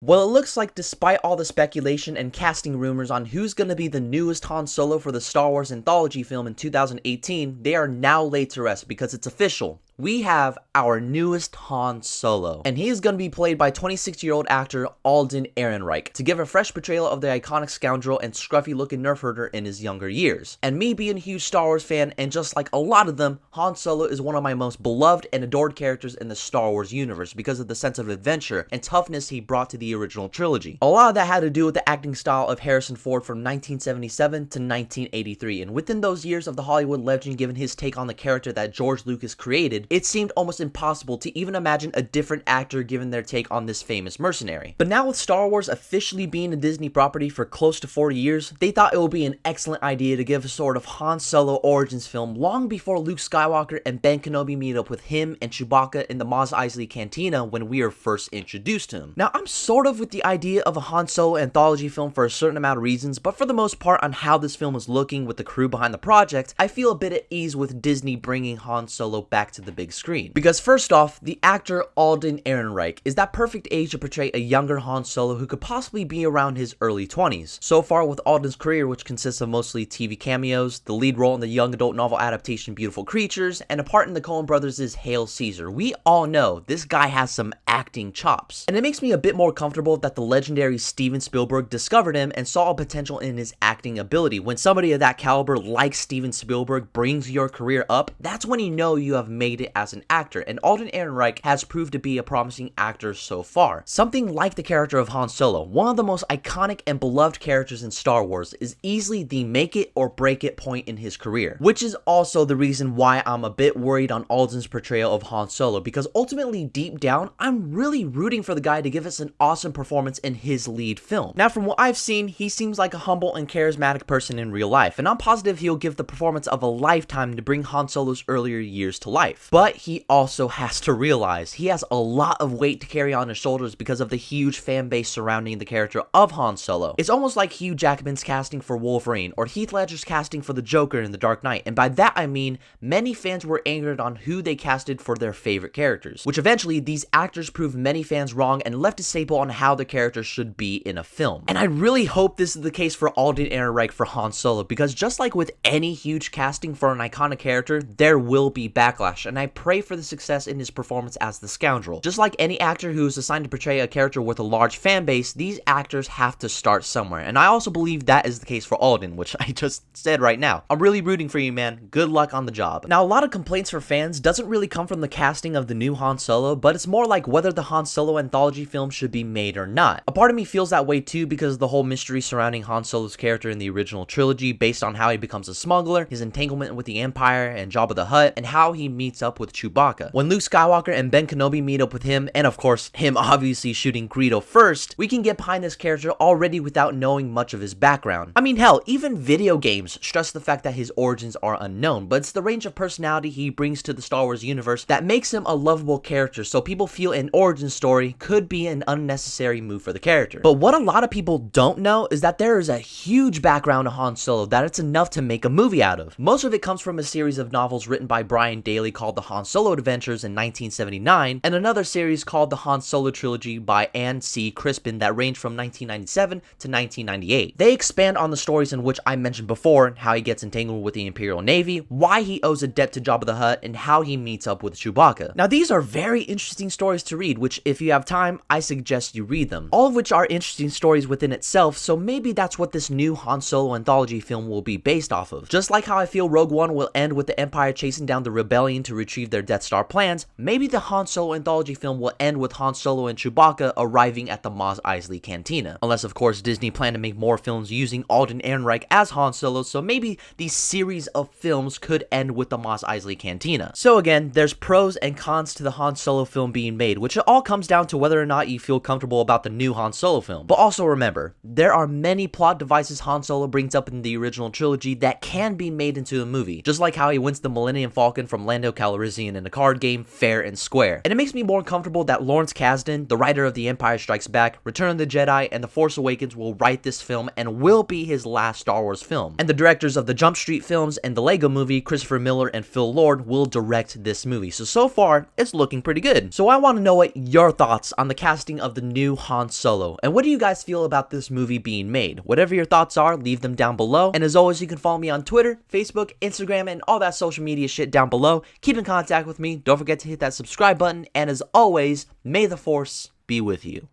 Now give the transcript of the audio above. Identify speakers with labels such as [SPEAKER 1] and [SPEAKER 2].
[SPEAKER 1] Well, it looks like despite all the speculation and casting rumors on who's going to be the newest Han Solo for the Star Wars anthology film in 2018, they are now laid to rest because it's official. We have our newest Han Solo, and he is going to be played by 26-year-old actor Alden Ehrenreich to give a fresh portrayal of the iconic scoundrel and scruffy-looking nerf herder in his younger years. And me being a huge Star Wars fan, and just like a lot of them, Han Solo is one of my most beloved and adored characters in the Star Wars universe because of the sense of adventure and toughness he brought to the original trilogy. A lot of that had to do with the acting style of Harrison Ford from 1977 to 1983, and within those years of the Hollywood legend given his take on the character that George Lucas created, it seemed almost impossible to even imagine a different actor given their take on this famous mercenary. But now with Star Wars officially being a Disney property for close to 40 years, they thought it would be an excellent idea to give a sort of Han Solo origins film long before Luke Skywalker and Ben Kenobi meet up with him and Chewbacca in the Mos Eisley Cantina when we are first introduced to him. Now, I'm sort of with the idea of a Han Solo anthology film for a certain amount of reasons, but for the most part on how this film is looking with the crew behind the project, I feel a bit at ease with Disney bringing Han Solo back to the big screen. Because first off, the actor Alden Ehrenreich is that perfect age to portray a younger Han Solo who could possibly be around his early 20s. So far with Alden's career, which consists of mostly TV cameos, the lead role in the young adult novel adaptation Beautiful Creatures, and a part in the Coen Brothers' Hail Caesar, we all know this guy has some acting chops. And it makes me a bit more comfortable that the legendary Steven Spielberg discovered him and saw a potential in his acting ability. When somebody of that caliber like Steven Spielberg brings your career up, that's when you know you have made it as an actor, and Alden Ehrenreich has proved to be a promising actor so far. Something like the character of Han Solo, one of the most iconic and beloved characters in Star Wars, is easily the make it or break it point in his career, which is also the reason why I'm a bit worried on Alden's portrayal of Han Solo, because ultimately deep down, I'm really rooting for the guy to give us an awesome performance in his lead film. Now from what I've seen, he seems like a humble and charismatic person in real life, and I'm positive he'll give the performance of a lifetime to bring Han Solo's earlier years to life. But he also has to realize he has a lot of weight to carry on his shoulders because of the huge fan base surrounding the character of Han Solo. It's almost like Hugh Jackman's casting for Wolverine or Heath Ledger's casting for the Joker in The Dark Knight, and by that I mean many fans were angered on who they casted for their favorite characters, which eventually these actors proved many fans wrong and left a staple on how the characters should be in a film. And I really hope this is the case for Alden Ehrenreich for Han Solo, because just like with any huge casting for an iconic character, there will be backlash, and I pray for the success in his performance as the scoundrel. Just like any actor who is assigned to portray a character with a large fan base, these actors have to start somewhere, and I also believe that is the case for Alden, which I just said right now. I'm really rooting for you, man. Good luck on the job. Now, a lot of complaints for fans doesn't really come from the casting of the new Han Solo, but it's more like whether the Han Solo anthology film should be made or not. A part of me feels that way too because of the whole mystery surrounding Han Solo's character in the original trilogy based on how he becomes a smuggler, his entanglement with the Empire and Jabba the Hutt, and how he meets up with Chewbacca. When Luke Skywalker and Ben Kenobi meet up with him, and of course him obviously shooting Greedo first, we can get behind this character already without knowing much of his background. I mean, hell, even video games stress the fact that his origins are unknown, but it's the range of personality he brings to the Star Wars universe that makes him a lovable character, so people feel an origin story could be an unnecessary move for the character. But what a lot of people don't know is that there is a huge background to Han Solo that it's enough to make a movie out of. Most of it comes from a series of novels written by Brian Daley called The Han Solo Adventures in 1979, and another series called The Han Solo Trilogy by Anne C. Crispin that ranged from 1997 to 1998. They expand on the stories in which I mentioned before, how he gets entangled with the Imperial Navy, why he owes a debt to Jabba the Hutt, and how he meets up with Chewbacca. Now these are very interesting stories to read, which if you have time, I suggest you read them. All of which are interesting stories within itself, so maybe that's what this new Han Solo anthology film will be based off of. Just like how I feel Rogue One will end with the Empire chasing down the rebellion to retrieve their Death Star plans, maybe the Han Solo anthology film will end with Han Solo and Chewbacca arriving at the Mos Eisley Cantina. Unless of course Disney plan to make more films using Alden Ehrenreich as Han Solo, so maybe the series of films could end with the Mos Eisley Cantina. So again, there's pros and cons to the Han Solo film being made, which it all comes down to whether or not you feel comfortable about the new Han Solo film. But also remember, there are many plot devices Han Solo brings up in the original trilogy that can be made into a movie. Just like how he wins the Millennium Falcon from Lando Calrissian Calrissian in a card game fair and square. And it makes me more comfortable that Lawrence Kasdan, the writer of The Empire Strikes Back, Return of the Jedi, and The Force Awakens will write this film and will be his last Star Wars film. And the directors of the Jump Street films and the Lego Movie, Christopher Miller and Phil Lord, will direct this movie. So far, it's looking pretty good. So I want to know what your thoughts on the casting of the new Han Solo, and what do you guys feel about this movie being made? Whatever your thoughts are, leave them down below. And as always, you can follow me on Twitter, Facebook, Instagram, and all that social media shit down below. Keep in contact with me. Don't forget to hit that subscribe button. And as always, may the Force be with you.